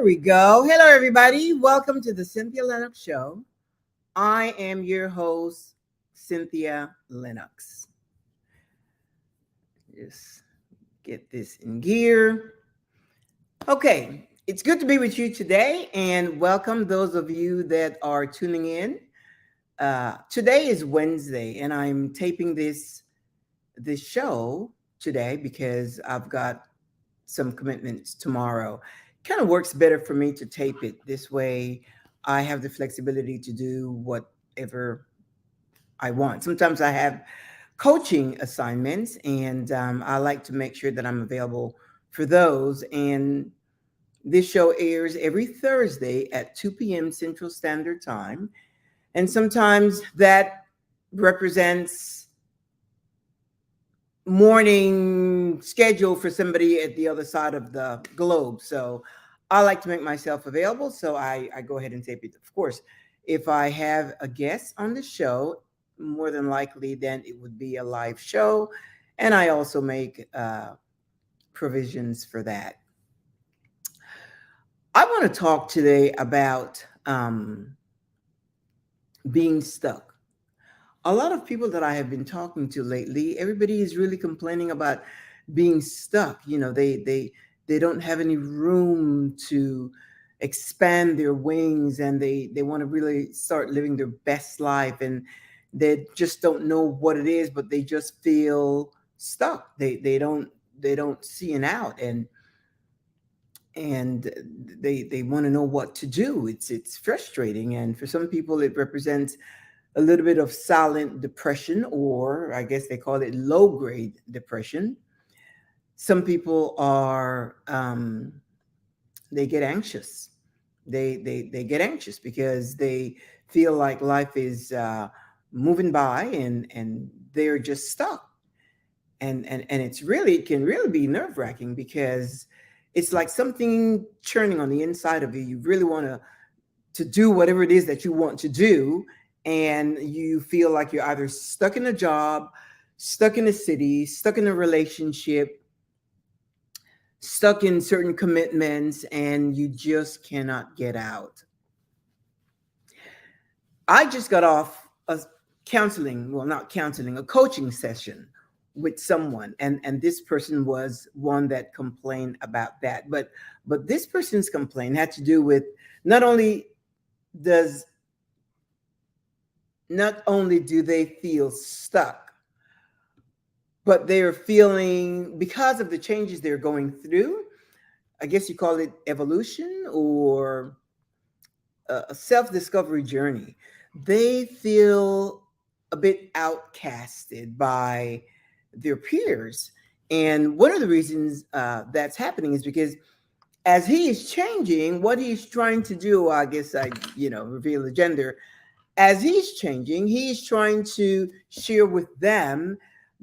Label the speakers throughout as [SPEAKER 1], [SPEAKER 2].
[SPEAKER 1] There we go. Hello, everybody. Welcome to the Cynthia Linox Show. I am your host, Cynthia Linox. Just get this in gear. Okay, it's good to be with you today, and welcome those of you that are tuning in. Today is Wednesday, and I'm taping this show today because I've got some commitments tomorrow. Kind of works better for me to tape it this way. I have the flexibility to do whatever I want. Sometimes I have coaching assignments, and I like to make sure that I'm available for those. And this show airs every Thursday at 2 p.m. Central Standard Time. And sometimes that represents morning schedule for somebody at the other side of the globe. So I like to make myself available. So I go ahead and tape it. Of course, if I have a guest on the show, more than likely, then it would be a live show. And I also make provisions for that. I want to talk today about being stuck. A lot of people that I have been talking to lately, everybody is really complaining about being stuck. They don't have any room to expand their wings, and they want to really start living their best life, and they just don't know what it is, but they just feel stuck. They don't see an out, and they want to know what to do. It's frustrating, and for some people it represents a little bit of silent depression, or I guess they call it low grade depression. Some people are they get anxious. They get anxious because they feel like life is moving by, and they're just stuck. And it can really be nerve wracking because it's like something churning on the inside of you. You really want to do whatever it is that you want to do, and you feel like you're either stuck in a job, stuck in a city, stuck in a relationship, stuck in certain commitments, and you just cannot get out. I just got off a counseling, well, not counseling, a coaching session with someone, and this person was one that complained about that. But this person's complaint had to do with not only does not only do they feel stuck, but they're feeling, because of the changes they're going through, I guess you call it evolution or a self discovery journey. They feel a bit outcasted by their peers. And one of the reasons that's happening is because as he is changing, what he's trying to do, I guess reveal the gender, as he's changing, he's trying to share with them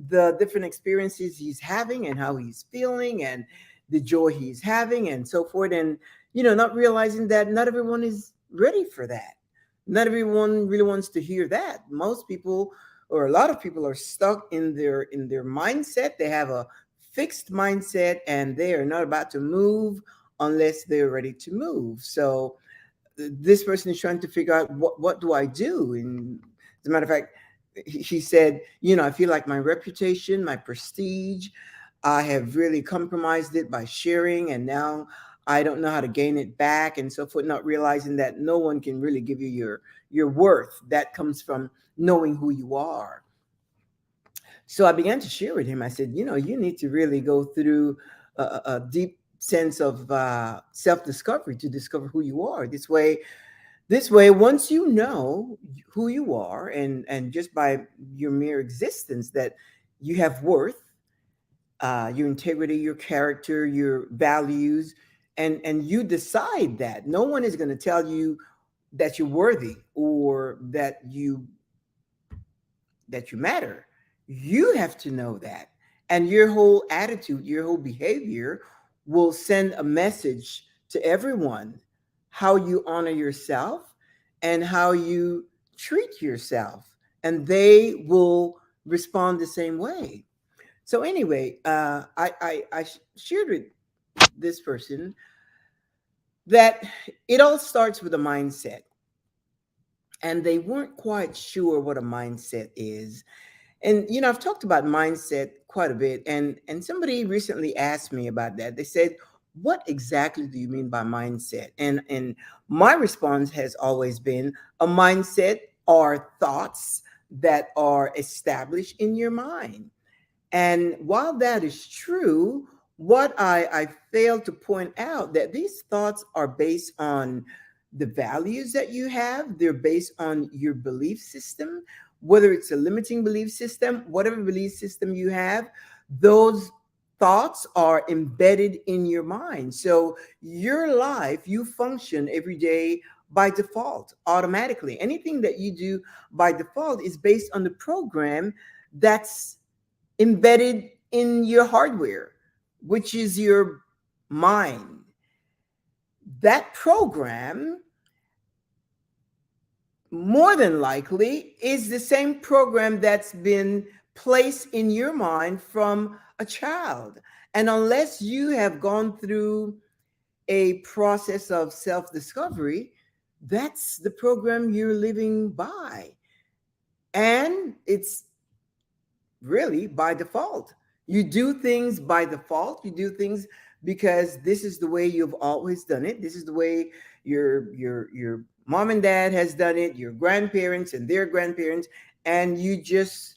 [SPEAKER 1] the different experiences he's having and how he's feeling and the joy he's having and so forth. And, not realizing that not everyone is ready for that. Not everyone really wants to hear that. Most people, or a lot of people, are stuck in their mindset. They have a fixed mindset, and they are not about to move unless they're ready to move. So this person is trying to figure out what do I do. And as a matter of fact, he said, I feel like my reputation, my prestige, I have really compromised it by sharing, and now I don't know how to gain it back and so forth, not realizing that no one can really give you your worth. That comes from knowing who you are. So I began to share with him. I said, you need to really go through a deep sense of self-discovery to discover who you are. This way, once you know who you are, and just by your mere existence, that you have worth, your integrity, your character, your values, and you decide that no one is going to tell you that you're worthy or that you matter. You have to know that. And your whole attitude, your whole behavior will send a message to everyone how you honor yourself and how you treat yourself. And they will respond the same way. So anyway, I shared with this person that it all starts with a mindset, and they weren't quite sure what a mindset is. And I've talked about mindset quite a bit, and somebody recently asked me about that. They said, "What exactly do you mean by mindset?" And my response has always been, a mindset are thoughts that are established in your mind. And while that is true, what I failed to point out that these thoughts are based on the values that you have. They're based on your belief system, whether it's a limiting belief system, whatever belief system you have, those thoughts are embedded in your mind. So your life, you function every day by default, automatically. Anything that you do by default is based on the program that's embedded in your hardware, which is your mind. That program, more than likely, is the same program that's been placed in your mind from a child. And unless you have gone through a process of self discovery, that's the program you're living by. And it's really by default. You do things by default. You do things because this is the way you've always done it. This is the way your mom and dad has done it, your grandparents and their grandparents, and you just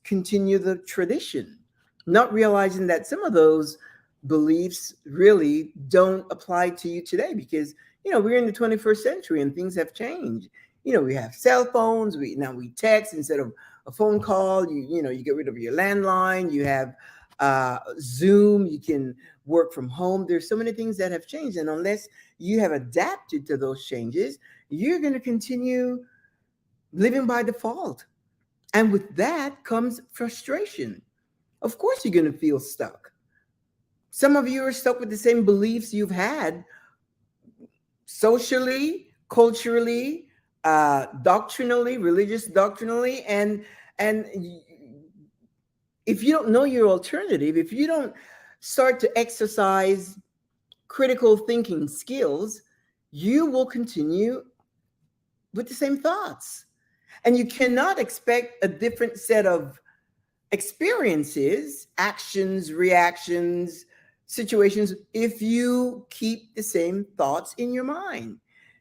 [SPEAKER 1] continue the tradition, not realizing that some of those beliefs really don't apply to you today because we're in the 21st century and things have changed. We have cell phones. We text instead of a phone call. You get rid of your landline. You have Zoom. You can work from home. There's so many things that have changed, and unless you have adapted to those changes, you're going to continue living by default. And with that comes frustration. Of course, you're going to feel stuck. Some of you are stuck with the same beliefs you've had socially, culturally, doctrinally, religious doctrinally, and if you don't know your alternative, if you don't start to exercise critical thinking skills, you will continue with the same thoughts. And you cannot expect a different set of experiences, actions, reactions, situations if you keep the same thoughts in your mind.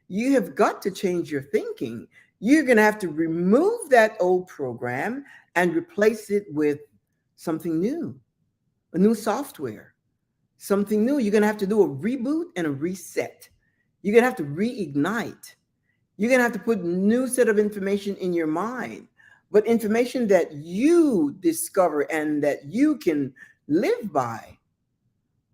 [SPEAKER 1] You have got to change your thinking. You're going to have to remove that old program and replace it with something new, a new software, something new. You're going to have to do a reboot and a reset. You're going to have to reignite. You're going to have to put new set of information in your mind, but information that you discover and that you can live by.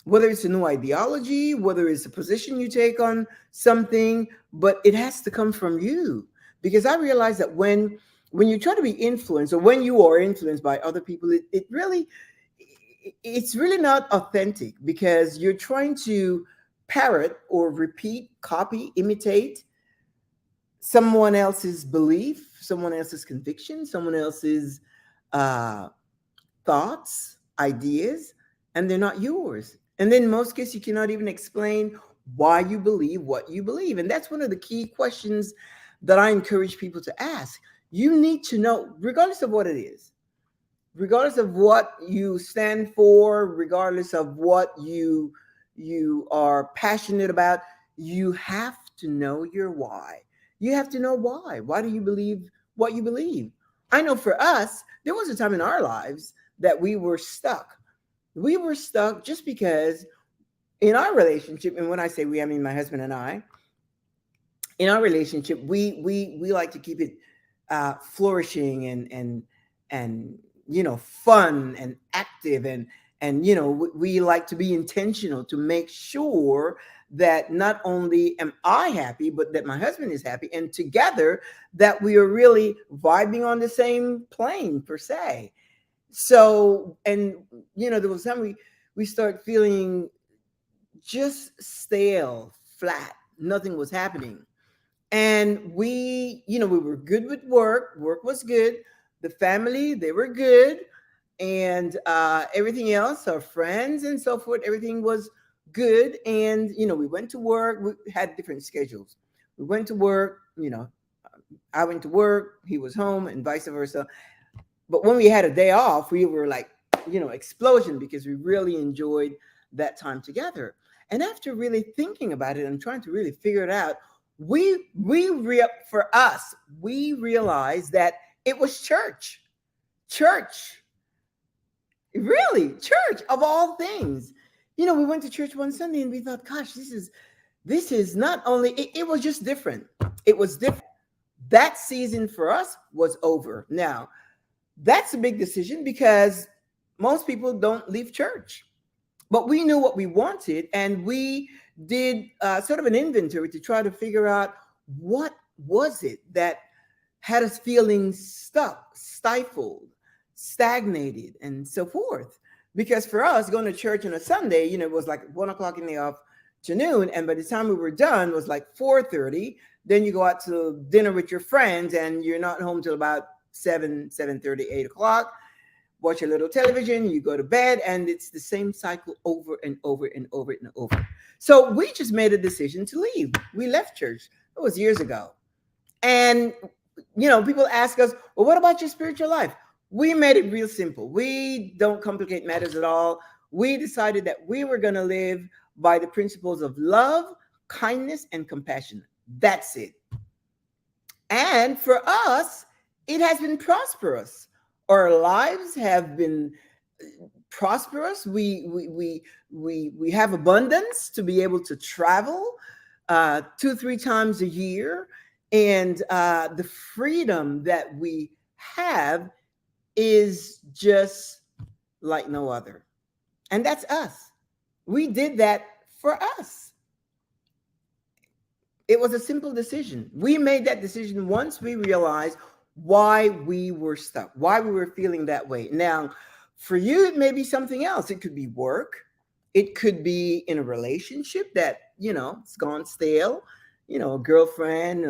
[SPEAKER 1] Whether it's a new ideology, whether it's a position you take on something, but it has to come from you. Because I realize that when you try to be influenced or when you are influenced by other people, it's really not authentic because you're trying to parrot or repeat, copy, imitate someone else's belief, someone else's conviction, someone else's uh, thoughts, ideas, and they're not yours. And then in most cases, you cannot even explain why you believe what you believe. And that's one of the key questions that I encourage people to ask. You need to know, regardless of what it is, regardless of what you stand for, regardless of what you are passionate about, you have to know your why. You have to know why. Why do you believe what you believe? I know for us, there was a time in our lives that we were stuck. We were stuck just because in our relationship, and when I say we, I mean my husband and I, in our relationship, we like to keep it flourishing and fun and active and we like to be intentional to make sure that not only am I happy, but that my husband is happy, and together that we are really vibing on the same plane per se. So, and there was time we start feeling just stale, flat, nothing was happening. And we were good with work was good, the family, they were good, and everything else, our friends and so forth, everything was good. And, we went to work. We had different schedules. We went to work, I went to work, he was home, and vice versa. But when we had a day off, we were like, explosion, because we really enjoyed that time together. And after really thinking about it and trying to really figure it out, for us, we realized that it was church. Church. Really, church of all things. We went to church one Sunday and we thought, gosh, this is not only it was just different. It was different. That season for us was over. Now, that's a big decision because most people don't leave church. But we knew what we wanted, and we did sort of an inventory to try to figure out what was it that had us feeling stuck, stifled, stagnated, and so forth. Because for us, going to church on a Sunday, it was like 1 o'clock in the afternoon, and by the time we were done, it was like 4:30. Then you go out to dinner with your friends, and you're not home till about 7:30, 8 o'clock. Watch a little television, you go to bed, and it's the same cycle over and over and over and over. So we just made a decision to leave. We left church. It was years ago. And, people ask us, well, what about your spiritual life? We made it real simple. We don't complicate matters at all. We decided that we were going to live by the principles of love, kindness, and compassion. That's it. And for us, it has been prosperous. Our lives have been prosperous. We have abundance to be able to travel 2-3 times a year, and the freedom that we have is just like no other. And that's us. We did that for us. It was a simple decision. We made that decision once we realized why we were stuck, why we were feeling that way. Now, for you, it may be something else. It could be work. It could be in a relationship that, it's gone stale, a girlfriend,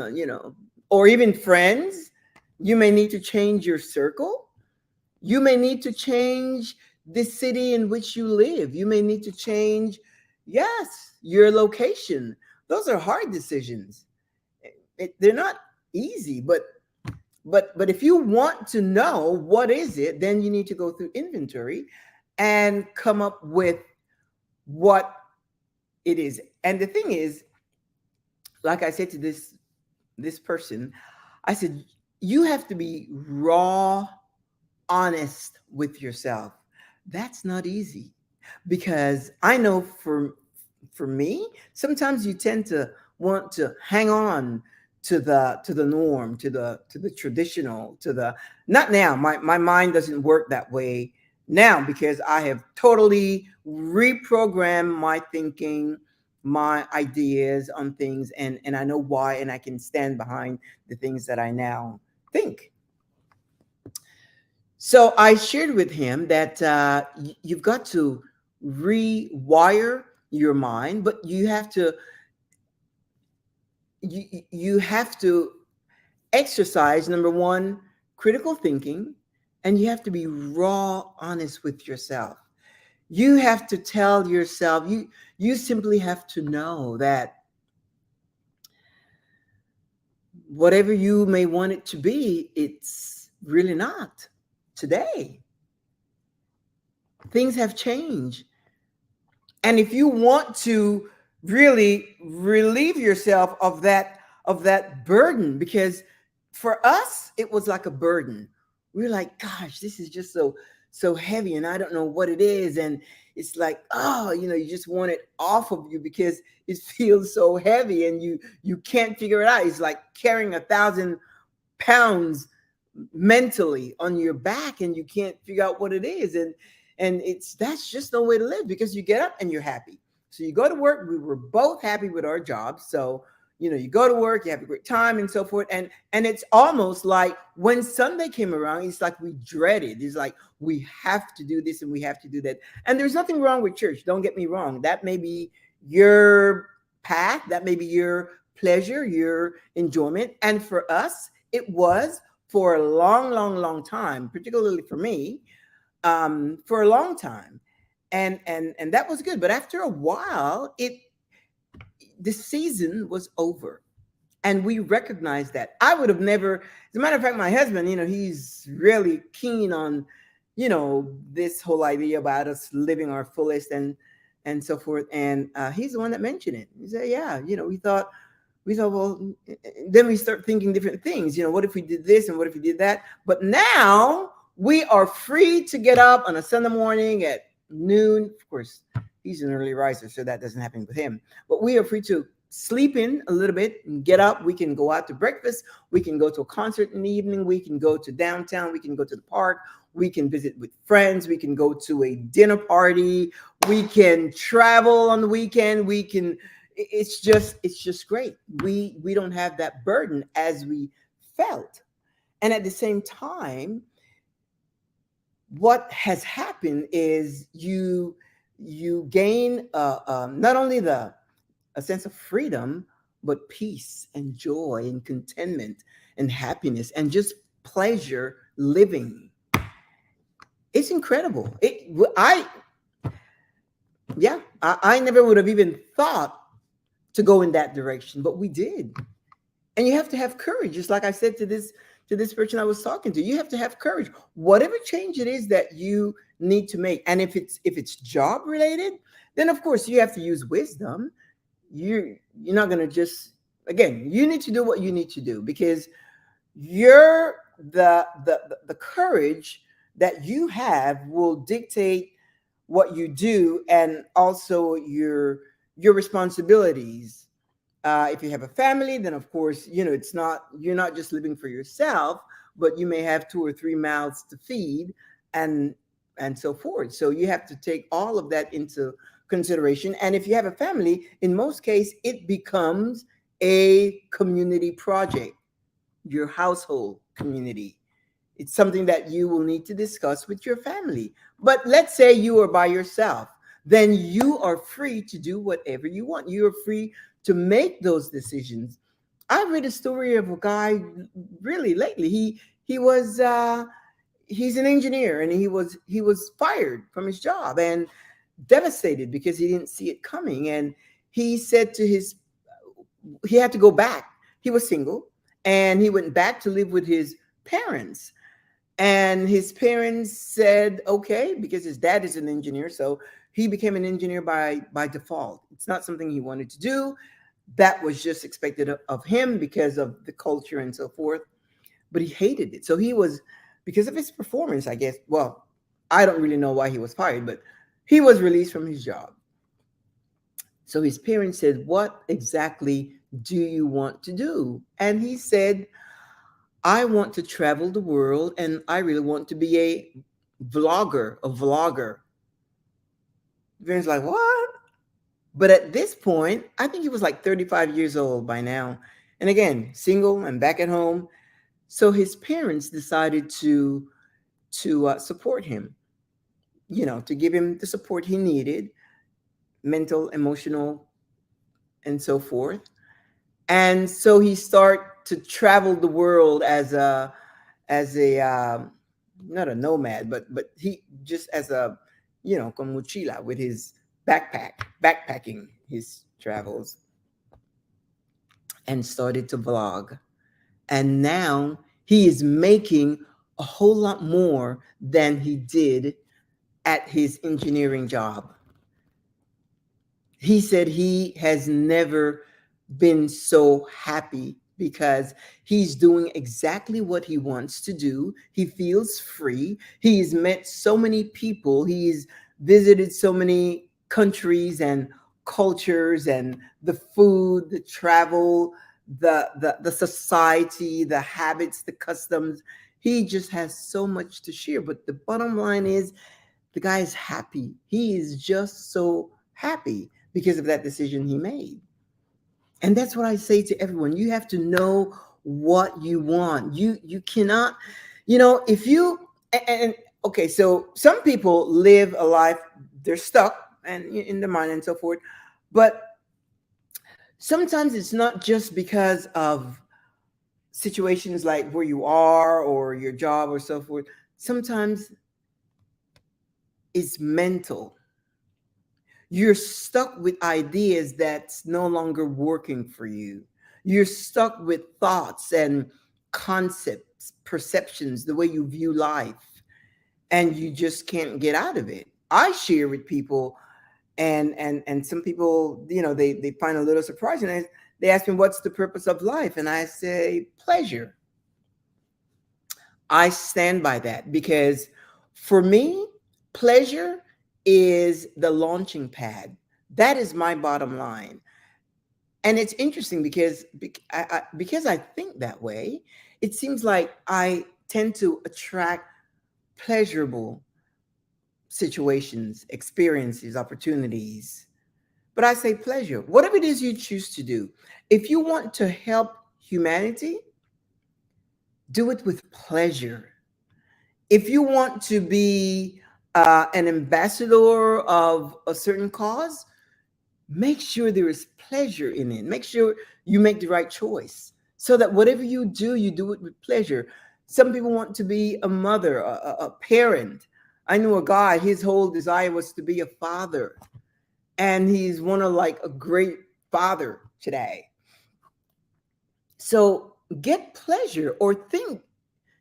[SPEAKER 1] or even friends. You may need to change your circle. You may need to change the city in which you live. You may need to change, yes, your location. Those are hard decisions. They're not easy, but if you want to know what is it, then you need to go through inventory and come up with what it is. And the thing is, like I said to this person, I said, you have to be raw, honest with yourself. That's not easy, because I know for me, sometimes you tend to want to hang on to the norm, to the traditional, not now. My mind doesn't work that way now, because I have totally reprogrammed my thinking, my ideas on things, and I know why, and I can stand behind the things that I now think. So I shared with him that you've got to rewire your mind, but you have to exercise, number one, critical thinking, and you have to be raw, honest with yourself. You have to tell yourself, you simply have to know that whatever you may want it to be, it's really not today. Things have changed. And if you want to really relieve yourself of that burden, because for us it was like a burden. We were like, gosh, this is just so heavy, and I don't know what it is. And it's like, oh, you just want it off of you because it feels so heavy, and you can't figure it out. It's like carrying 1,000 pounds mentally on your back, and you can't figure out what it is. And that's just no way to live, because you get up and you're happy. So you go to work. We were both happy with our jobs. So, you go to work, you have a great time and so forth. And it's almost like when Sunday came around, it's like we dreaded. It's like, we have to do this and we have to do that. And there's nothing wrong with church. Don't get me wrong. That may be your path. That may be your pleasure, your enjoyment. And for us, it was for a long, long, long time, particularly for me, for a long time. And that was good. But after a while, it the season was over, and we recognized that. I would have never, as a matter of fact, my husband, he's really keen on, this whole idea about us living our fullest and so forth. And he's the one that mentioned it. He said, yeah, we thought, well, then we start thinking different things. What if we did this and what if we did that? But now we are free to get up on a Sunday morning at noon. Of course, he's an early riser, so that doesn't happen with him. But we are free to sleep in a little bit and get up. We can go out to breakfast. We can go to a concert in the evening. We can go to downtown. We can go to the park. We can visit with friends. We can go to a dinner party. We can travel on the weekend. It's just great. We don't have that burden as we felt. And at the same time, what has happened is you gain not only a sense of freedom, but peace and joy and contentment and happiness and just pleasure living. It's incredible. I never would have even thought to go in that direction, but we did. And you have to have courage, just like I said to this person I was talking to. You have to have courage, whatever change it is that you need to make. And if it's job related, then of course you have to use wisdom. You're not going to just, again, you need to do what you need to do, because you're the courage that you have will dictate what you do, and also your responsibilities. If you have a family, then of course, you're not just living for yourself, but you may have two or three mouths to feed, and so forth. So you have to take all of that into consideration. And if you have a family, in most cases, it becomes a community project, your household community. It's something that you will need to discuss with your family. But let's say you are by yourself, then you are free to do whatever you want. You are free to make those decisions. I read a story of a guy really lately. He's an engineer, and he was fired from his job and devastated because he didn't see it coming. And he said he had to go back. He was single, and he went back to live with his parents. And his parents said, okay, because his dad is an engineer. So he became an engineer by default. It's not something he wanted to do. That was just expected of him because of the culture and so forth. But he hated it. So because of his performance, I guess, well, I don't really know why he was fired, but he was released from his job. So his parents said, what exactly do you want to do? And he said, I want to travel the world, and I really want to be a vlogger. Vin's like, what? But at this point, I think he was like 35 years old by now. And again, single and back at home. So his parents decided to support him, to give him the support he needed, mental, emotional, and so forth. And so he started to travel the world as a not a nomad, but he just as a con mochila, with his backpacking his travels, and started to vlog. And now he is making a whole lot more than he did at his engineering job. He said he has never been so happy because he's doing exactly what he wants to do. He feels free. He's met so many people. He's visited so many countries and cultures, and the food, the travel, the society, the habits, the customs. He just has so much to share. But the bottom line is, the guy is happy. He is just so happy because of that decision he made. And that's what I say to everyone. You have to know what you want. You cannot, if you and okay, so some people live a life, they're stuck and in their mind and so forth. But sometimes it's not just because of situations like where you are or your job or so forth. Sometimes it's mental. You're stuck with ideas that's no longer working for you. You're stuck with thoughts and concepts, perceptions, the way you view life, and you just can't get out of it. I share with people, and some people, they find a little surprising. They ask me, what's the purpose of life? And I say, pleasure. I stand by that because for me, pleasure is the launching pad. That is my bottom line. And it's interesting because because I think that way, it seems like I tend to attract pleasurable situations, experiences, opportunities. But I say pleasure. Whatever it is you choose to do, if you want to help humanity, do it with pleasure. If you want to be an ambassador of a certain cause, make sure there is pleasure in it. Make sure you make the right choice so that whatever you do it with pleasure. Some people want to be a mother, a parent. I knew a guy, his whole desire was to be a father, and he's one of like a great father today. So get pleasure or think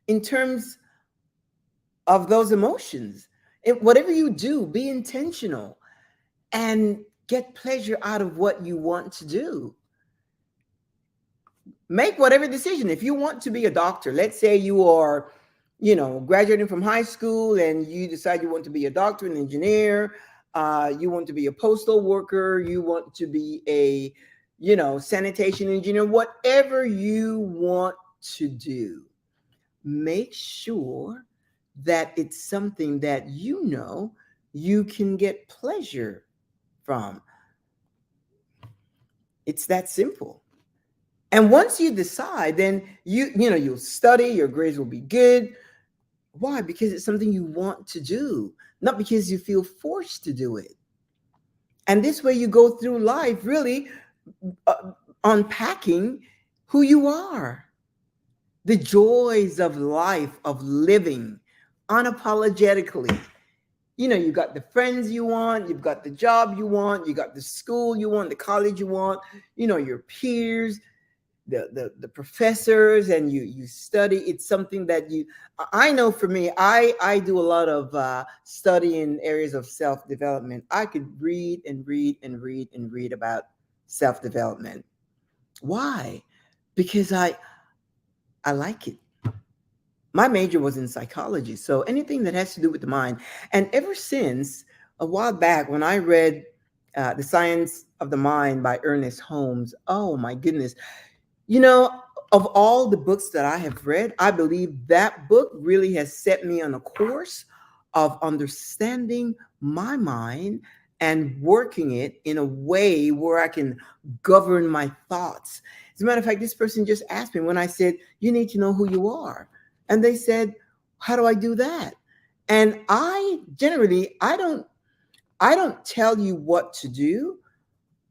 [SPEAKER 1] in terms of those emotions. Whatever you do, be intentional and get pleasure out of what you want to do. Make whatever decision. If you want to be a doctor, let's say you are, graduating from high school and you decide you want to be a doctor, an engineer, you want to be a postal worker, you want to be a, sanitation engineer, whatever you want to do, make sure that it's something that you can get pleasure from. It's that simple. And once you decide, then you'll study, your grades will be good. Why? Because it's something you want to do, not because you feel forced to do it. And this way you go through life really unpacking who you are, the joys of life, of living unapologetically. You got the friends you want, you've got the job you want, you got the school you want, the college you want, your peers, the professors, and you study. It's something that I know for me, I do a lot of study in areas of self-development. I could read and read and read and read about self-development. Why? Because I like it. My major was in psychology, so anything that has to do with the mind. And ever since a while back, when I read The Science of the Mind by Ernest Holmes, oh my goodness. Of all the books that I have read, I believe that book really has set me on a course of understanding my mind and working it in a way where I can govern my thoughts. As a matter of fact, this person just asked me when I said, you need to know who you are. And they said, how do I do that? And I don't tell you what to do.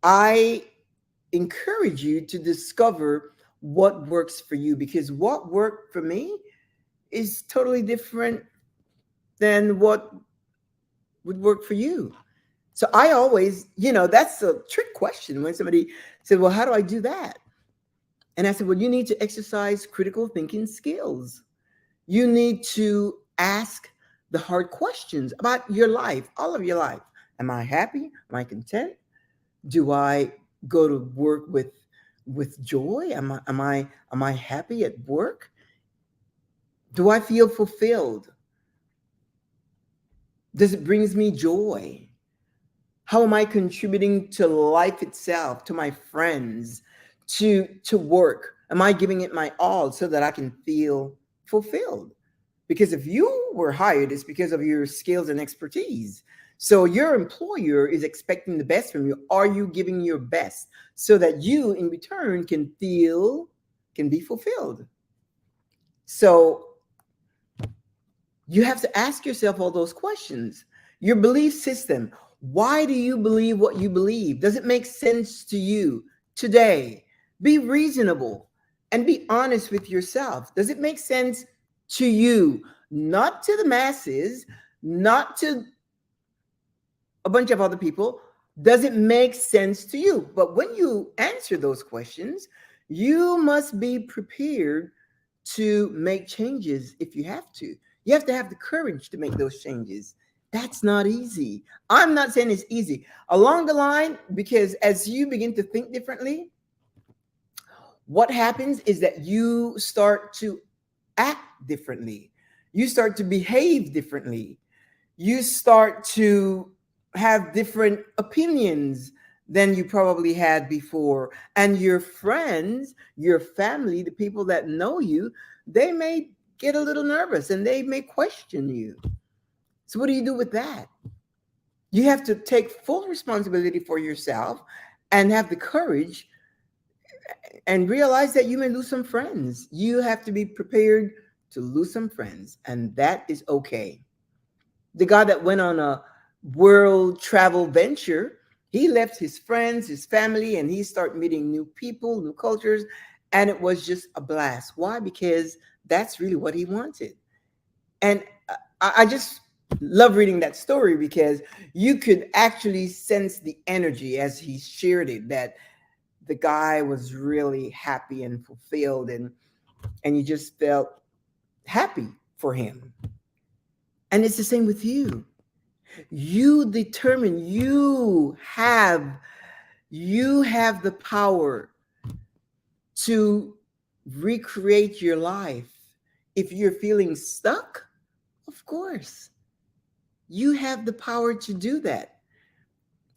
[SPEAKER 1] I encourage you to discover what works for you, because what worked for me is totally different than what would work for you. So I always, that's a trick question when somebody said, well, how do I do that? And I said, well, you need to exercise critical thinking skills. You need to ask the hard questions about your life, all of your life. Am I happy? Am I content? Do I go to work with joy? Am I happy at work? Do I feel fulfilled? Does it brings me joy? How am I contributing to life itself, to my friends, to work? Am I giving it my all so that I can feel fulfilled? Because if you were hired, it's because of your skills and expertise. So your employer is expecting the best from you. Are you giving your best so that you in return can be fulfilled? So you have to ask yourself all those questions. Your belief system. Why do you believe what you believe? Does it make sense to you today? Be reasonable and be honest with yourself. Does it make sense to you? Not to the masses, not to a bunch of other people. Does it make sense to you? But when you answer those questions, you must be prepared to make changes if you have to. You have to have the courage to make those changes. That's not easy. I'm not saying it's easy. Along the line, because as you begin to think differently, what happens is that you start to act differently. You start to behave differently. You start to have different opinions than you probably had before. And your friends, your family, the people that know you, they may get a little nervous and they may question you. So, what do you do with that? You have to take full responsibility for yourself and have the courage and realize that you may lose some friends. You have to be prepared to lose some friends, and that is okay. The guy that went on a world travel venture, he left his friends, his family, and he started meeting new people, new cultures, and it was just a blast. Why? Because that's really what he wanted. And I just love reading that story because you could actually sense the energy as he shared it, that the guy was really happy and fulfilled, and you just felt happy for him. And it's the same with you. You determine, you have the power to recreate your life. If you're feeling stuck, of course you have the power to do that,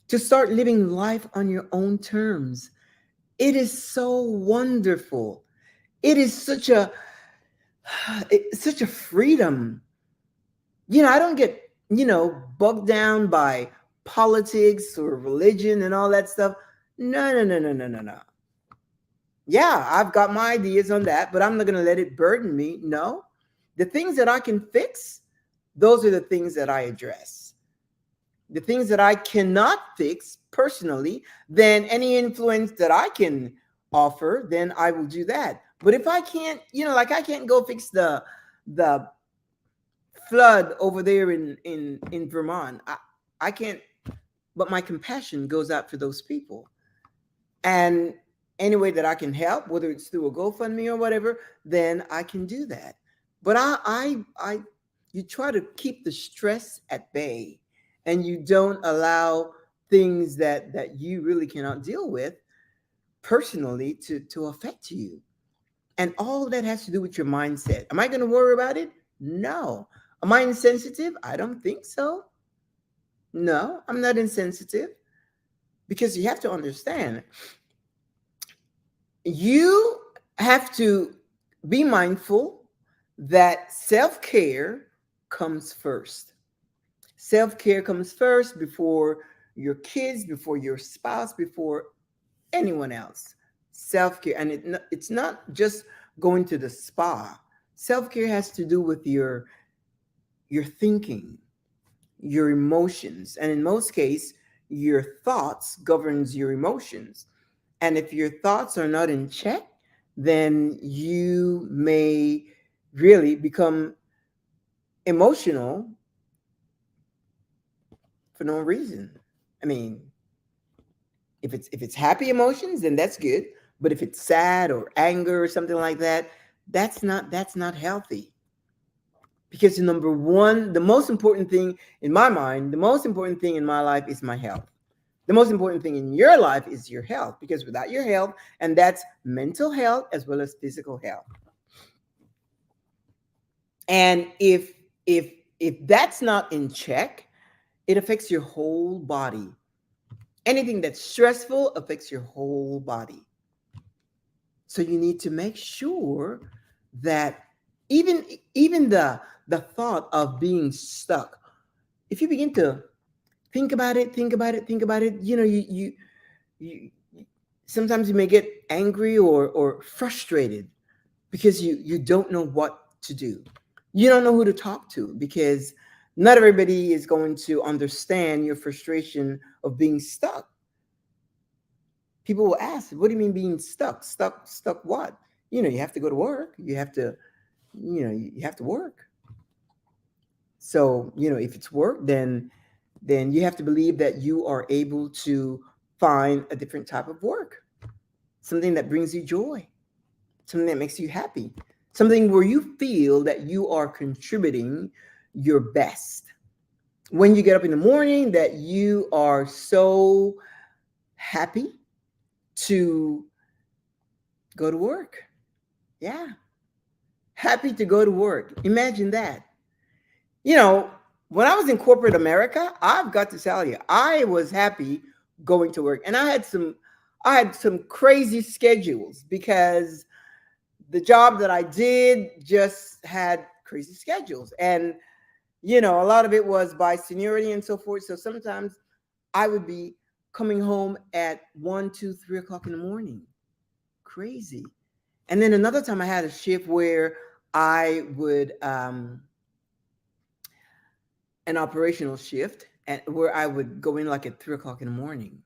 [SPEAKER 1] to start living life on your own terms. It is so wonderful. It is such a freedom. I don't get, bogged down by politics or religion and all that stuff. No, no, no, no, no, no, no. Yeah, I've got my ideas on that, but I'm not going to let it burden me. No. The things that I can fix, those are the things that I address. The things that I cannot fix personally, then any influence that I can offer, then I will do that. But if I can't, like I can't go fix the flood over there in Vermont. I can't, but my compassion goes out for those people. And any way that I can help, whether it's through a GoFundMe or whatever, then I can do that. But you try to keep the stress at bay, and you don't allow things that you really cannot deal with personally to affect you. And all that has to do with your mindset. Am I going to worry about it? No. Am I insensitive? I don't think so. No, I'm not insensitive, because you have to understand, you have to be mindful that self-care comes first. Self-care comes first before your kids, before your spouse, before anyone else. Self-care, and it's not just going to the spa. Self-care has to do with your thinking, your emotions, and in most cases, your thoughts governs your emotions. And if your thoughts are not in check, then you may really become emotional for no reason. I mean, if it's happy emotions, then that's good. But if it's sad or anger or something like that, that's not healthy. Because number one, the most important thing in my mind, the most important thing in my life is my health. The most important thing in your life is your health, because without your health, and that's mental health as well as physical health. And if that's not in check, it affects your whole body. Anything that's stressful affects your whole body. So you need to make sure that even the thought of being stuck, if you begin to think about it, you sometimes you may get angry or frustrated because you don't know what to do. You don't know who to talk to, because not everybody is going to understand your frustration of being stuck. People will ask, what do you mean being stuck? Stuck what? You have to go to work. You have to work. So, if it's work, then then you have to believe that you are able to find a different type of work, something that brings you joy, something that makes you happy, something where you feel that you are contributing your best. When you get up in the morning, that you are so happy to go to work. Yeah, happy to go to work. Imagine that. You know, when I was in corporate America, I've got to tell you, I was happy going to work. And I had some crazy schedules because the job that I did just had crazy schedules. And a lot of it was by seniority and so forth. So sometimes I would be coming home at 1, 2, 3 o'clock in the morning. Crazy. And then another time I had a shift where I would an operational shift and where I would go in like at 3 o'clock in the morning.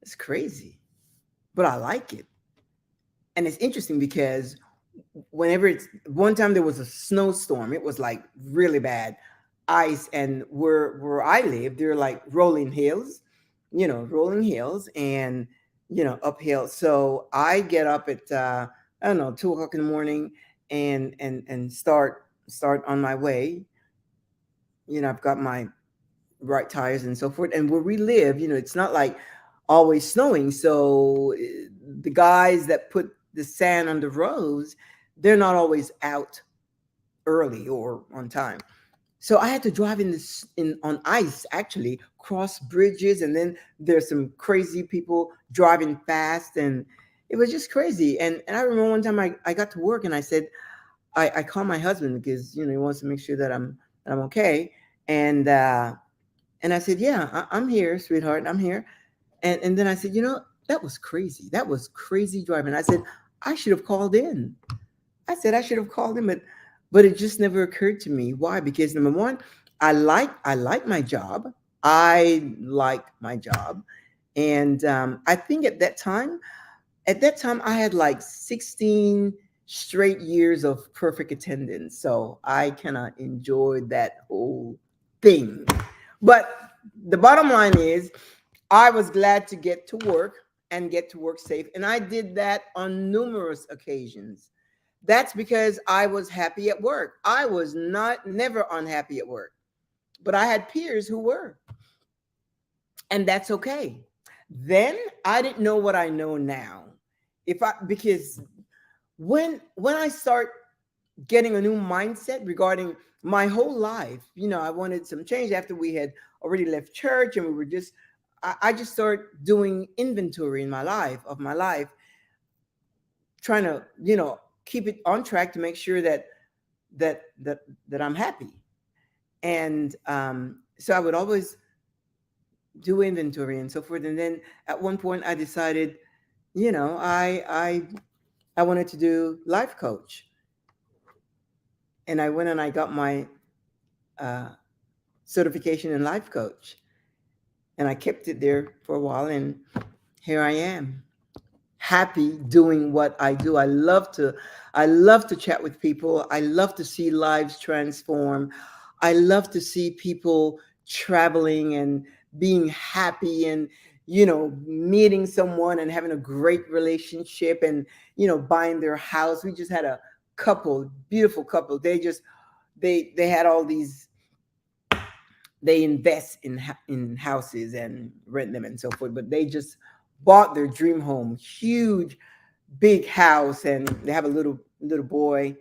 [SPEAKER 1] It's crazy, but I like it. And it's interesting because whenever it's one time there was a snowstorm, it was like really bad ice. And where I live, there are like rolling hills and, uphill. So I get up at, I don't know, 2 o'clock in the morning and start on my way. I've got my right tires and so forth. And where we live, it's not like always snowing. So the guys that put the sand on the roads, they're not always out early or on time. So I had to drive in on ice, actually cross bridges, and then there's some crazy people driving fast, and it was just crazy. And I remember one time I got to work and I said, I called my husband because he wants to make sure that I'm okay. And and I said, yeah, I'm here, sweetheart. I'm here. And then I said, that was crazy. That was crazy driving. I said, I should have called in. I said, I should have called in, but it just never occurred to me. Why? Because number one, I like my job. I like my job. And I think at that time, I had like 16 straight years of perfect attendance. So I kind of enjoyed that whole thing. But the bottom line is, I was glad to get to work and get to work safe. And I did that on numerous occasions. That's because I was happy at work. I was not never unhappy at work, but I had peers who were, and that's okay. Then I didn't know what I know now. If I because when I start getting a new mindset regarding my whole life, I wanted some change after we had already left church and we were just I just started doing inventory in my life, trying to, keep it on track to make sure that I'm happy. And so I would always do inventory and so forth. And then at one point I decided, I wanted to do life coach. And I went and I got my uh, certification in life coach. And I kept it there for a while. And here I am, happy doing what I do. I love to chat with people. I love to see lives transform. I love to see people traveling and being happy and meeting someone and having a great relationship and buying their house. We just had a couple, beautiful couple. They had all these, they invest in houses and rent them and so forth, but they just bought their dream home, huge big house, and they have a little boy.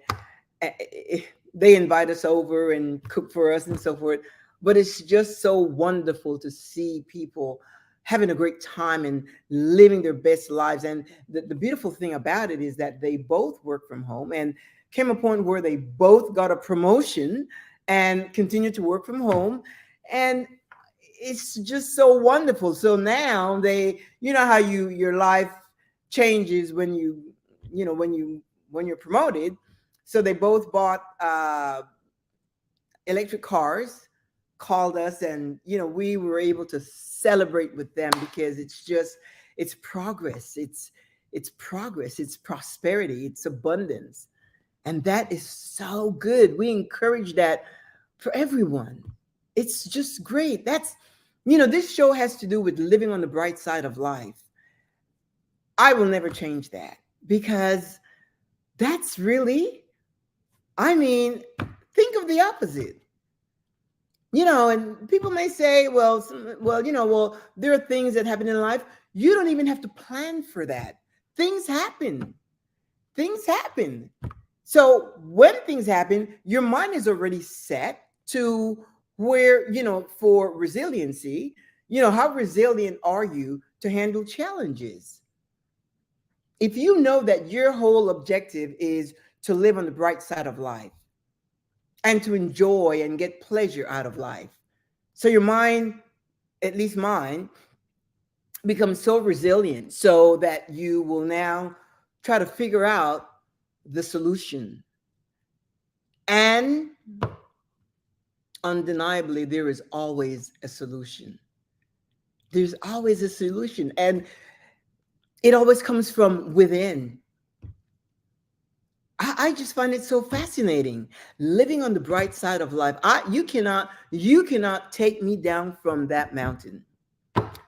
[SPEAKER 1] They invite us over and cook for us and so forth. But it's just so wonderful to see people having a great time and living their best lives. And the beautiful thing about it is that they both work from home and came a point where they both got a promotion and continue to work from home. And it's just so wonderful. So now how your life changes when you're promoted. So they both bought electric cars, called us, and we were able to celebrate with them because it's progress. It's progress. It's prosperity. It's abundance, and that is so good. We encourage that for everyone. It's just great. This show has to do with living on the bright side of life. I will never change that because that's really, I mean, think of the opposite. And people may say, well, there are things that happen in life. You don't even have to plan for that. Things happen. Things happen. So when things happen, your mind is already set to where, for resiliency, how resilient are you to handle challenges? If you know that your whole objective is to live on the bright side of life and to enjoy and get pleasure out of life. So your mind, at least mine, becomes so resilient so that you will now try to figure out the solution. And undeniably, there is always a solution. There's always a solution. And it always comes from within. I just find it so fascinating. Living on the bright side of life. You cannot take me down from that mountain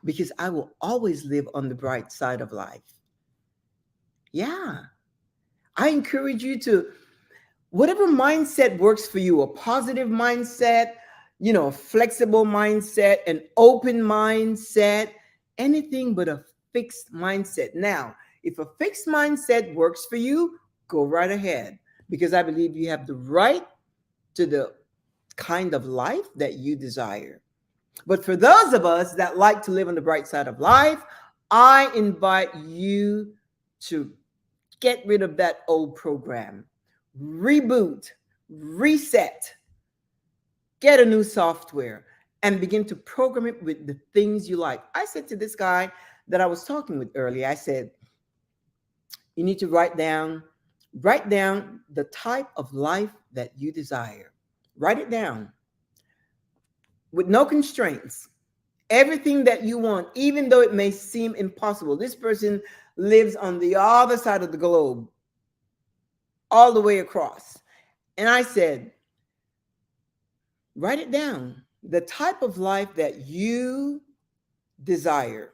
[SPEAKER 1] because I will always live on the bright side of life. Yeah. I encourage you to, whatever mindset works for you, a positive mindset, a flexible mindset, an open mindset, anything but a fixed mindset. Now, if a fixed mindset works for you, go right ahead, because I believe you have the right to the kind of life that you desire. But for those of us that like to live on the bright side of life, I invite you to get rid of that old program, reboot, reset, get a new software, and begin to program it with the things you like. I said to this guy that I was talking with earlier, I said, you need to write down the type of life that you desire. Write it down with no constraints. Everything that you want, even though it may seem impossible. This person lives on the other side of the globe, all the way across. And I said, write it down. The type of life that you desire.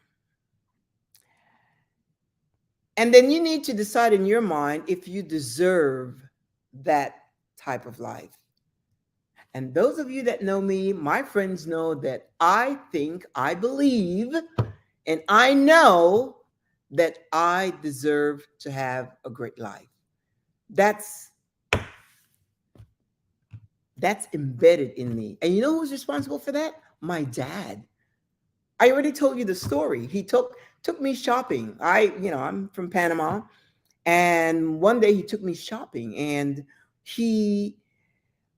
[SPEAKER 1] And then you need to decide in your mind if you deserve that type of life. And those of you that know me, my friends know that I think, I believe, and I know that I deserve to have a great life. That's embedded in me. And you know who's responsible for that? My dad. I already told you the story. He took me shopping. I'm from Panama, and one day he took me shopping, and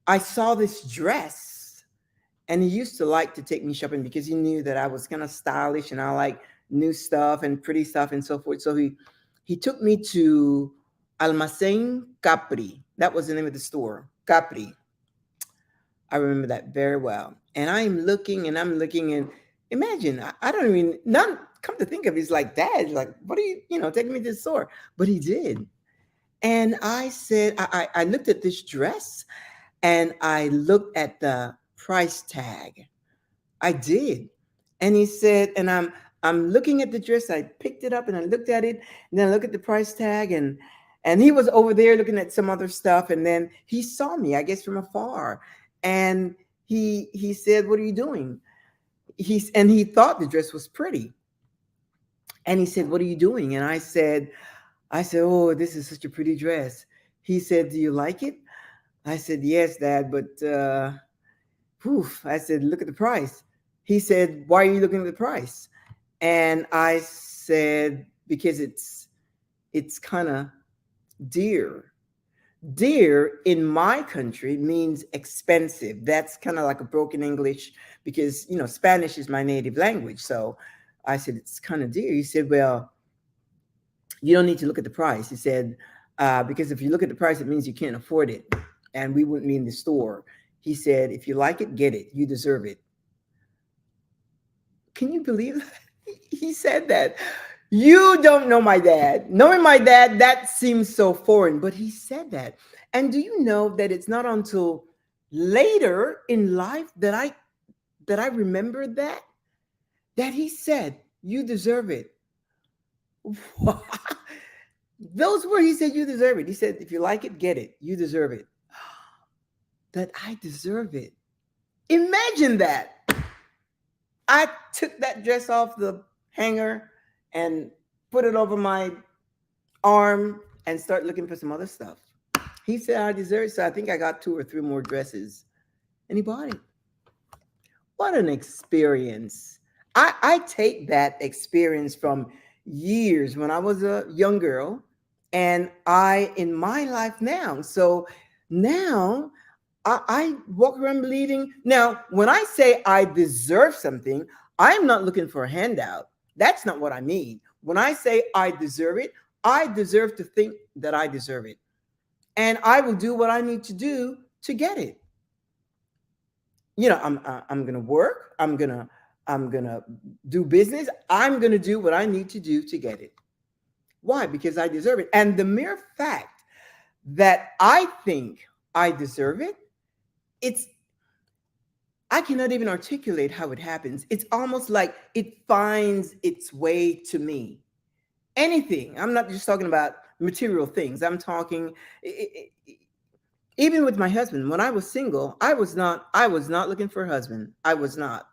[SPEAKER 1] I saw this dress, and he used to like to take me shopping because he knew that I was kind of stylish and I like new stuff and pretty stuff and so forth. So he took me to Almacén Capri. That was the name of the store, Capri. I remember that very well. And I'm looking and imagine, I don't even, come to think of it, he's like, Dad, like, what are you, taking me to the store? But he did. And I said, I looked at this dress and I looked at the price tag. I did. And he said, and I'm looking at the dress. I picked it up and I looked at it, and then I looked at the price tag, and he was over there looking at some other stuff. And then he saw me, I guess, from afar. And he said, what are you doing? And he thought the dress was pretty. And he said, what are you doing? And I said, oh, this is such a pretty dress. He said, do you like it? I said, yes, Dad, but I said, look at the price. He said, why are you looking at the price? And I said, because it's kind of dear. Dear in my country means expensive. That's kind of like a broken English because, Spanish is my native language. So I said, it's kind of dear. He said, well, you don't need to look at the price. He said, because if you look at the price, it means you can't afford it. And we wouldn't be in the store. He said, if you like it, get it. You deserve it. Can you believe that? He said that. You don't know my dad. Knowing my dad, that seems so foreign, but he said that. And do you know that it's not until later in life that I that I remembered that he said, "You deserve it." Those were, he said, "You deserve it." He said, "If you like it, get it. You deserve it." That I deserve it. Imagine that. I took that dress off the hanger and put it over my arm and start looking for some other stuff. He said I deserve it, so I think I got 2 or 3 more dresses, and he bought it. What an experience. I take that experience from years when I was a young girl and I in my life now. So now I walk around believing. Now, when I say I deserve something, I'm not looking for a handout. That's not what I mean. When I say I deserve it, I deserve to think that I deserve it. And I will do what I need to do to get it. I'm gonna work. I'm gonna do business. I'm gonna do what I need to do to get it. Why? Because I deserve it. And the mere fact that I think I deserve it, it's I cannot even articulate how it happens. It's almost like it finds its way to me. Anything. I'm not just talking about material things. I'm talking even with my husband. When I was single, I was not looking for a husband. I was not.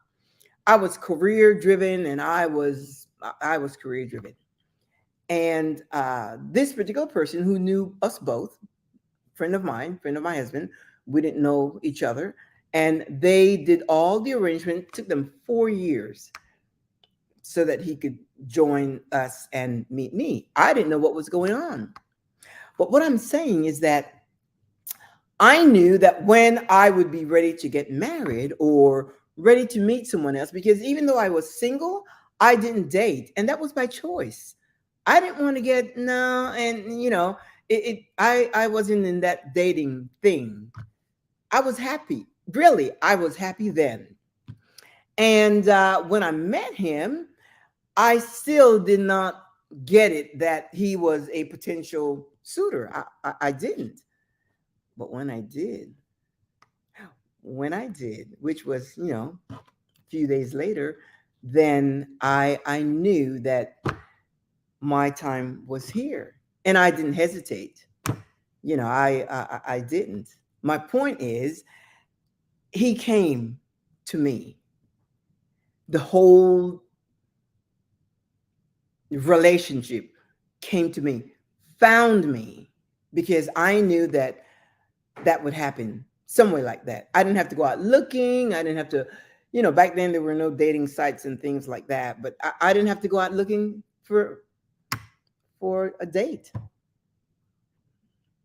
[SPEAKER 1] I was career driven, and I was career driven. And this particular person who knew us both, friend of mine, friend of my husband, we didn't know each other, and they did all the arrangement. It took them 4 years so that he could join us and meet me. I didn't know what was going on. But what I'm saying is that I knew that when I would be ready to get married or ready to meet someone else, because even though I was single, I didn't date, and that was by choice. I didn't want to get no, and I wasn't in that dating thing. I was happy, really. I was happy then, and when I met him, I still did not get it that he was a potential suitor. I didn't, but when I did, which was a few days later, then I knew that my time was here, and I didn't hesitate. I didn't. My point is, he came to me. The whole relationship came to me, found me, because I knew that that would happen some way like that. I didn't have to go out looking. I didn't have to, back then there were no dating sites and things like that. But I didn't have to go out looking for a date.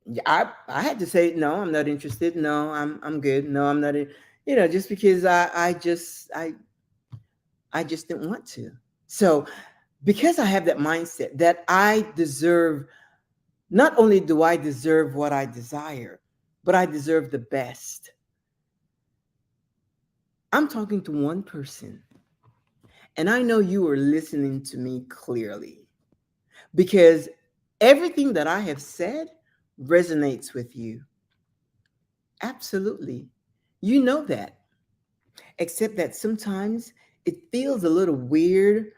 [SPEAKER 1] Yeah, I had to say no. I'm not interested. No, I'm good. No, I'm not. Just because I just didn't want to. So because I have that mindset that I deserve, not only do I deserve what I desire, but I deserve the best. I'm talking to one person, and I know you are listening to me clearly, because everything that I have said resonates with you. Absolutely. You know that. Except that sometimes it feels a little weird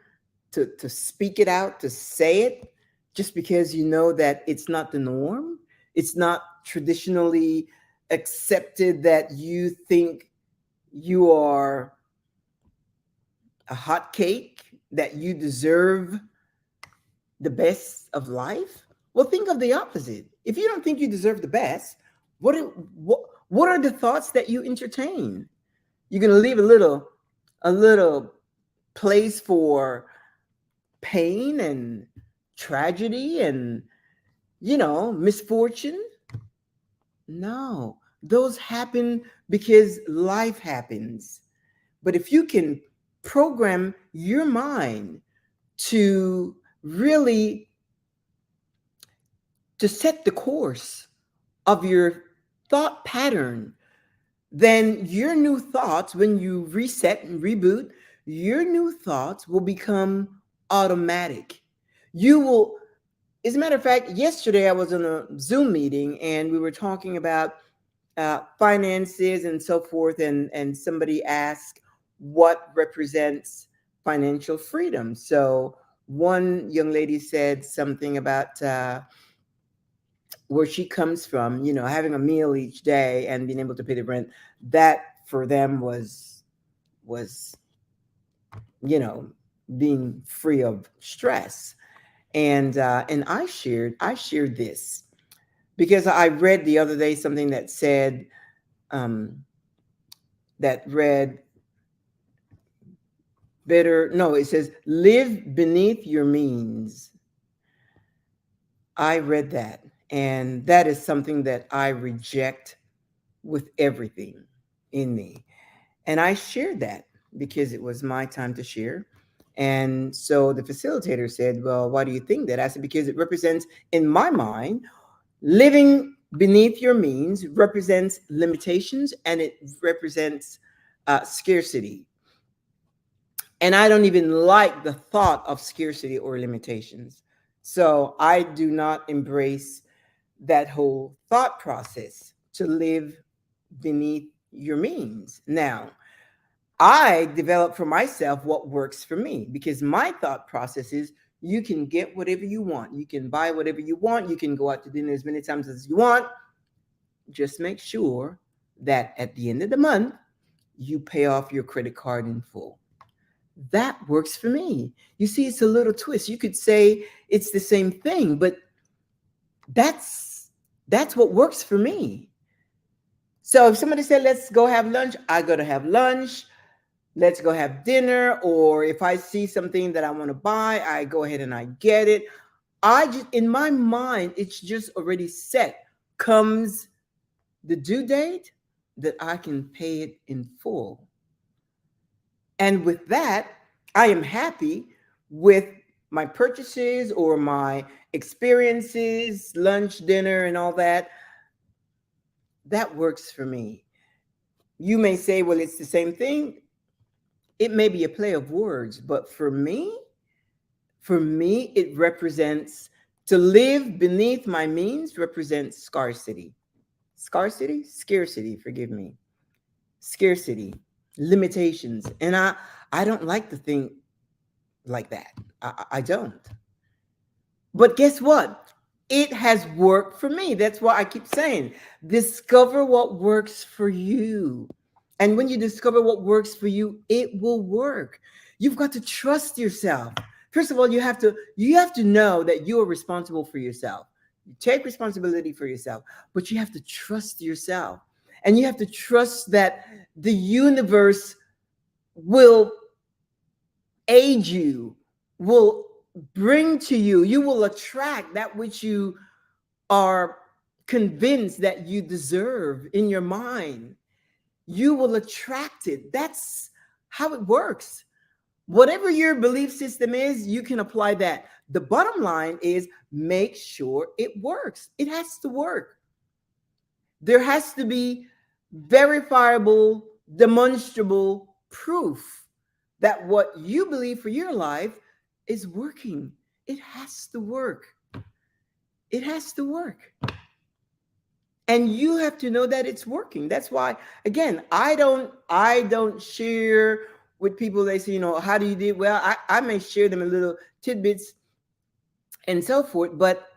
[SPEAKER 1] to speak it out, to say it, just because you know that it's not the norm. It's not traditionally accepted that you think you are a hot cake, that you deserve the best of life. Well, think of the opposite. If you don't think you deserve the best, what are the thoughts that you entertain? You're going to leave a little place for pain and tragedy and misfortune. No, those happen because life happens. But if you can program your mind to really to set the course of your thought pattern, then your new thoughts, when you reset and reboot, your new thoughts will become automatic. You will, as a matter of fact, yesterday I was on a Zoom meeting and we were talking about finances and so forth. And somebody asked, what represents financial freedom. So one young lady said something about where she comes from, having a meal each day and being able to pay the rent. That for them was you know being free of stress. And I shared this because I read the other day something that said, um, that read better. No, it says live beneath your means. I read that, and that is something that I reject with everything in me. And I shared that because it was my time to share. And so the facilitator said, well, why do you think that? I said, because it represents, in my mind, living beneath your means represents limitations, and it represents scarcity. And I don't even like the thought of scarcity or limitations. So I do not embrace that whole thought process to live beneath your means. Now, I developed for myself what works for me, because my thought process is you can get whatever you want. You can buy whatever you want. You can go out to dinner as many times as you want. Just make sure that at the end of the month, you pay off your credit card in full. That works for me. You see, it's a little twist. You could say it's the same thing, but that's that's what works for me. So if somebody said, let's go have lunch, I go to have lunch. Let's go have dinner. Or if I see something that I want to buy, I go ahead and I get it. I just, in my mind, it's just already set. Comes the due date, that I can pay it in full. And with that, I am happy with my purchases or my experiences, lunch, dinner, and all that. That works for me. You may say, well, it's the same thing. It may be a play of words, but for me, it represents, to live beneath my means represents scarcity. Scarcity, forgive me. Scarcity, limitations. And I don't like to think like that. I don't. But guess what? It has worked for me. That's why I keep saying, discover what works for you. And when you discover what works for you, it will work. You've got to trust yourself. First of all, you have to know that you are responsible for yourself. You take responsibility for yourself, but you have to trust yourself. And you have to trust that the universe will aid you, will bring to you, you will attract that which you are convinced that you deserve in your mind. You will attract it. That's how it works. Whatever your belief system is, you can apply that. The bottom line is make sure it works. It has to work. There has to be verifiable, demonstrable proof that what you believe for your life is working. It has to work. It has to work. And you have to know that it's working. That's why, again, I don't share with people. They say, how do you do? Well, I may share them a little tidbits and so forth, but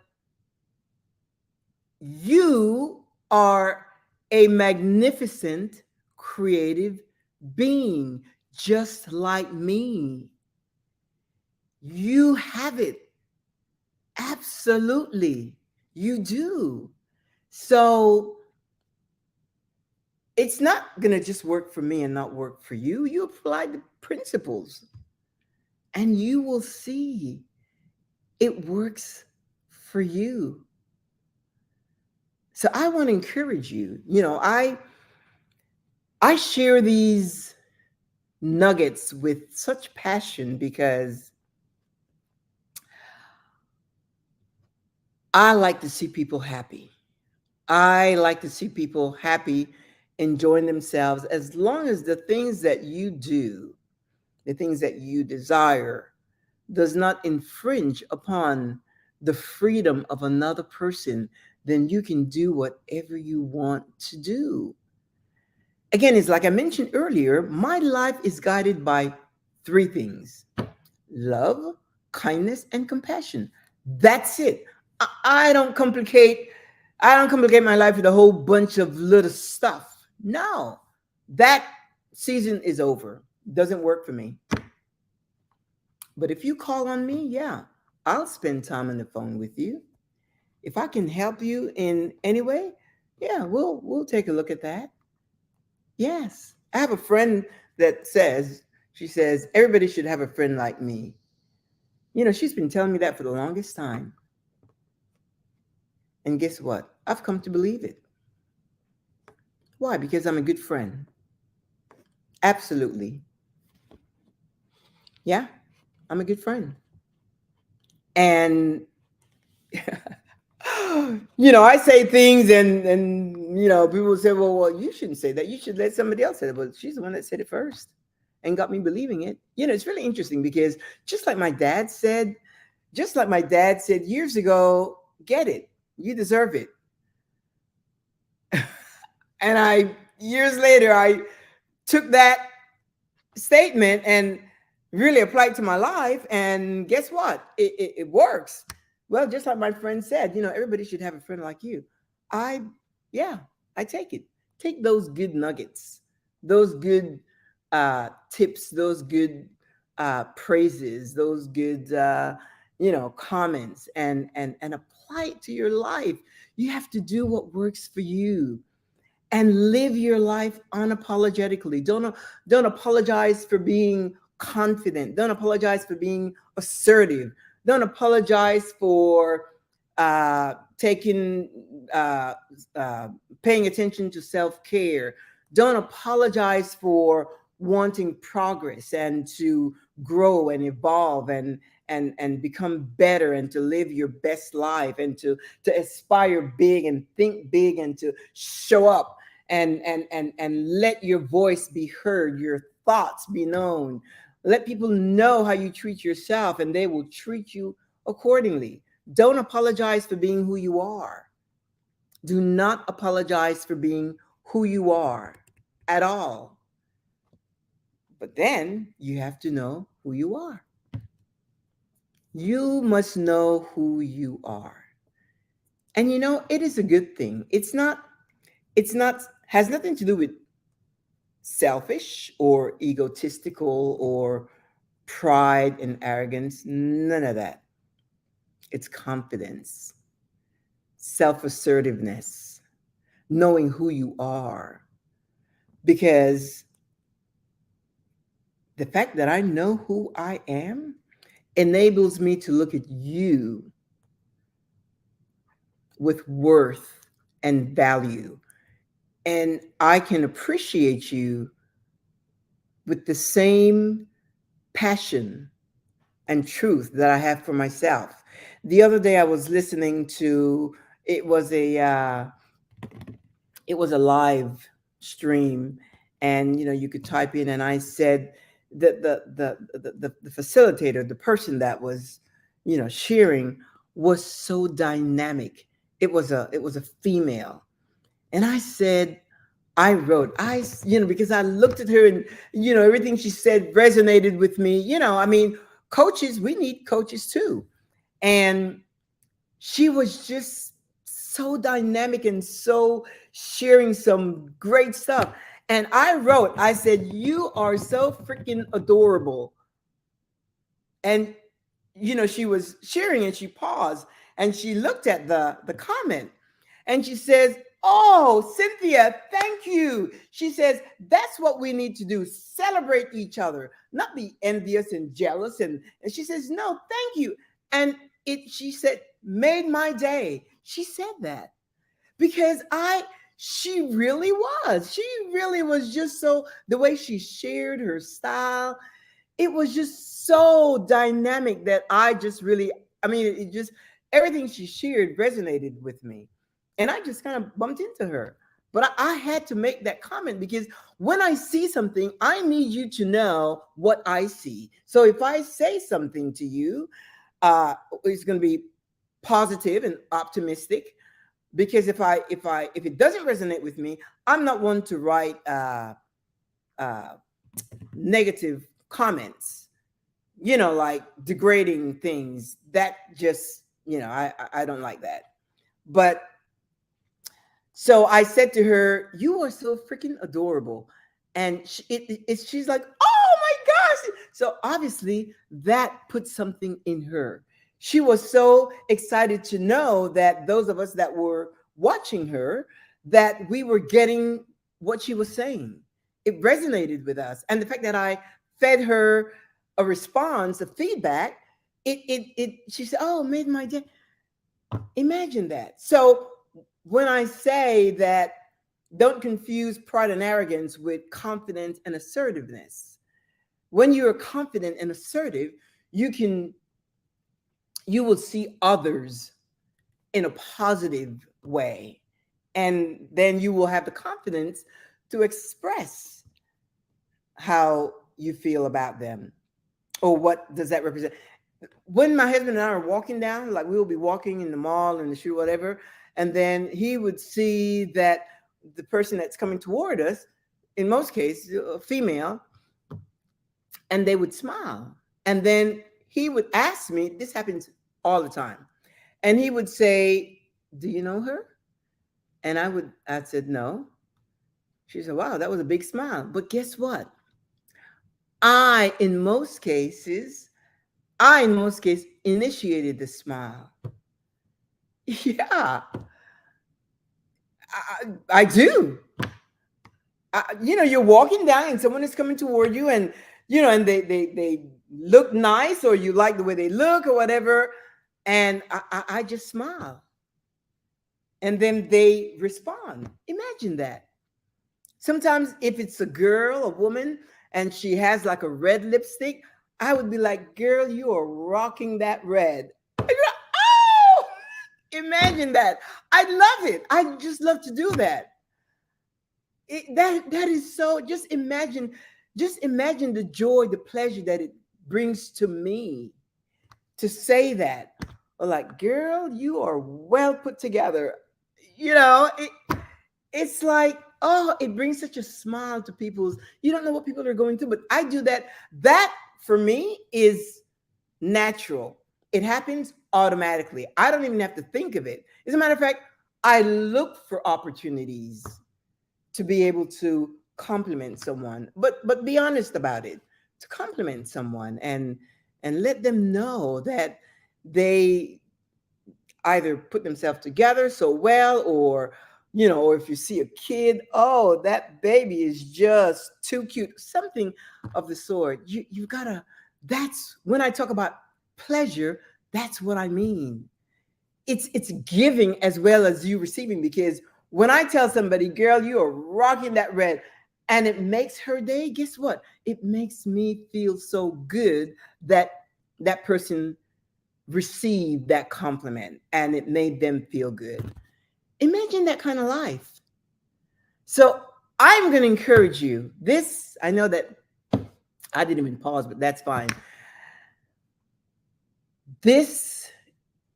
[SPEAKER 1] you are a magnificent creative being just like me. You have it. Absolutely. You do. So it's not going to just work for me and not work for you. You apply the principles and you will see it works for you. So I want to encourage you. I share these nuggets with such passion because I like to see people happy. I like to see people happy, enjoying themselves, as long as the things that you do, the things that you desire, does not infringe upon the freedom of another person, then you can do whatever you want to do. Again, it's like I mentioned earlier, my life is guided by three things: love, kindness, and compassion. That's it. I don't complicate. I don't complicate my life with a whole bunch of little stuff. No, that season is over. Doesn't work for me. But if you call on me, yeah, I'll spend time on the phone with you. If I can help you in any way, yeah, we'll take a look at that. Yes. I have a friend that says, she says, everybody should have a friend like me. She's been telling me that for the longest time. And guess what? I've come to believe it. Why? Because I'm a good friend. Absolutely. Yeah, I'm a good friend. And I say things and people say, well, you shouldn't say that. You should let somebody else say it. But she's the one that said it first and got me believing it. It's really interesting because just like my dad said, years ago, get it. You deserve it. And years later, I took that statement and really applied to my life. And guess what? It works. Well, just like my friend said, everybody should have a friend like you. I, yeah, I take it. Take those good nuggets, those good tips, those good praises, those good, comments, and apply it to your life. You have to do what works for you and live your life unapologetically. Don't apologize for being confident. Don't apologize for being assertive. Don't apologize for taking uh, uh, paying attention to self-care. Don't apologize for wanting progress and to grow and evolve and become better and to live your best life and to aspire big and think big and to show up and let your voice be heard, your thoughts be known. Let people know how you treat yourself and they will treat you accordingly. Don't apologize for being who you are. Do not apologize for being who you are at all. But then you have to know who you are. You must know who you are. And it is a good thing. It's not has nothing to do with selfish or egotistical or pride and arrogance. None of that. It's confidence, self assertiveness, knowing who you are. Because the fact that I know who I am enables me to look at you with worth and value. And I can appreciate you with the same passion and truth that I have for myself. The other day I was listening to it was a live stream, and you could type in, and I said that the facilitator, the person that was sharing, was so dynamic. It was a female, and I said, I wrote, because I looked at her and, everything she said resonated with me. I mean, coaches, we need coaches too. And she was just so dynamic and so sharing some great stuff. And I said, you are so freaking adorable. And, she was sharing and she paused and she looked at the comment. And she says, oh, Cynthia, thank you. She says, that's what we need to do. Celebrate each other, not be envious and jealous. And she says, no, thank you. And she said, made my day. She said that because she really was. She really was just so, the way she shared her style, it was just so dynamic that I just really, it just, everything she shared resonated with me. And I just kind of bumped into her. But I had to make that comment because when I see something, I need you to know what I see. So if I say something to you, it's going to be positive and optimistic. because if it doesn't resonate with me, I'm not one to write uh, negative comments, like degrading things. That just, I don't like that. But so I said to her, "You are so freaking adorable," and she's like, "Oh my gosh!" So obviously that put something in her. She was so excited to know that those of us that were watching her, that we were getting what she was saying. It resonated with us, and the fact that I fed her a response, a feedback, she said, "Oh, made my day." Imagine that. So when I say that, don't confuse pride and arrogance with confidence and assertiveness. When you are confident and assertive, you can you will see others in a positive way. And then you will have the confidence to express how you feel about them, or what does that represent. When my husband and I are walking down, like we will be walking in the mall, in the shoe, whatever, and then he would see that the person that's coming toward us, in most cases, a female, and they would smile. And then he would ask me, this happens all the time, and he would say, "Do you know her?" And I said, "No." She said, "Wow, that was a big smile." But guess what? I, in most cases, in most cases, initiated the smile. Yeah, I do. You're walking down and someone is coming toward you, and and they look nice, or you like the way they look, or whatever, and I just smile, and then they respond. Imagine that. Sometimes if it's a girl, a woman, and she has like a red lipstick, I would be like, "Girl, you are rocking that red." And you're like, oh, imagine that. I love it. I just love to do that. That is so. Just imagine the joy, the pleasure that it brings to me to say that. Or like, "Girl, you are well put together." It's like, oh, it brings such a smile to people's. You don't know what people are going through, but I do that. That for me is natural. It happens automatically. I don't even have to think of it. As a matter of fact, I look for opportunities to be able to compliment someone, but be honest about it. To compliment someone, and let them know that they either put themselves together so well, or if you see a kid, "Oh, that baby is just too cute," something of the sort. You've gotta. That's when I talk about pleasure. That's what I mean. It's giving as well as you receiving, because when I tell somebody, "Girl, you are rocking that red," and it makes her day, guess what? It makes me feel so good that that person received that compliment and it made them feel good. Imagine that kind of life. So I'm going to encourage you. This, I know that I didn't even pause, but that's fine. This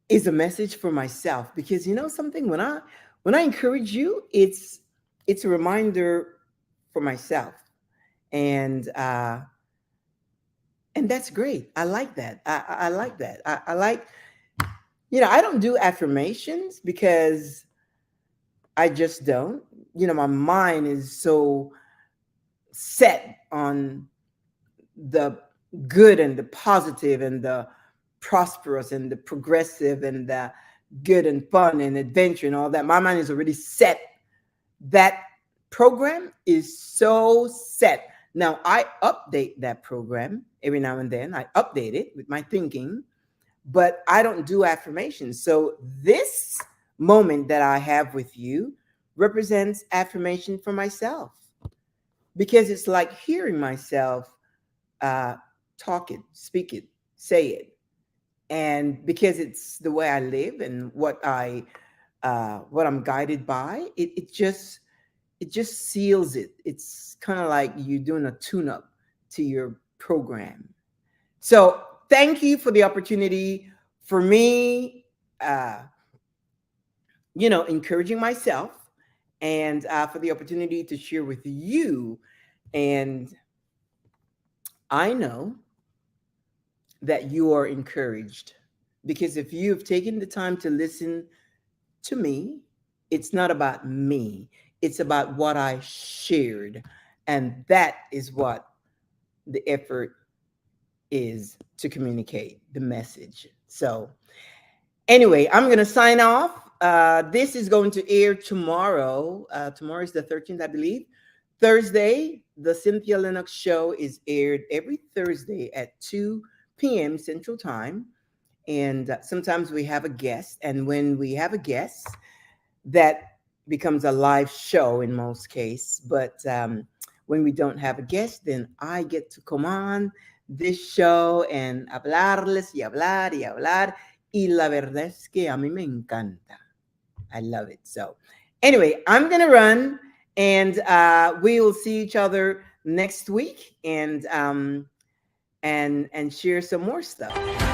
[SPEAKER 1] is a message for myself, because something, when I encourage you, it's a reminder for myself. And that's great. I like that. I like that. I like, I don't do affirmations because I just don't. My mind is so set on the good and the positive and the prosperous and the progressive and the good and fun and adventure and all that. My mind is already set. That program is so set. Now I update that program every now and then. I update it with my thinking, but I don't do affirmations. So this moment that I have with you represents affirmation for myself, because it's like hearing myself uh, talk it, speak it, say it, and because it's the way I live and what I'm guided by, it just seals it. It's kind of like you doing a tune-up to your program. So thank you for the opportunity for me. Uh, encouraging myself and for the opportunity to share with you. And I know that you are encouraged because if you've taken the time to listen to me, it's not about me, it's about what I shared. And that is what the effort is, to communicate the message. So, anyway, I'm going to sign off. This is going to air tomorrow. Tomorrow is the 13th, I believe. Thursday, the Cynthia Linox show is aired every Thursday at 2 p.m. Central Time. And sometimes we have a guest. And when we have a guest, that becomes a live show in most cases. But when we don't have a guest, then I get to come on this show and hablarles y hablar y hablar. Y la verdad es que a mí me encanta. I love it. So, anyway, I'm going to run and we will see each other next week and share some more stuff.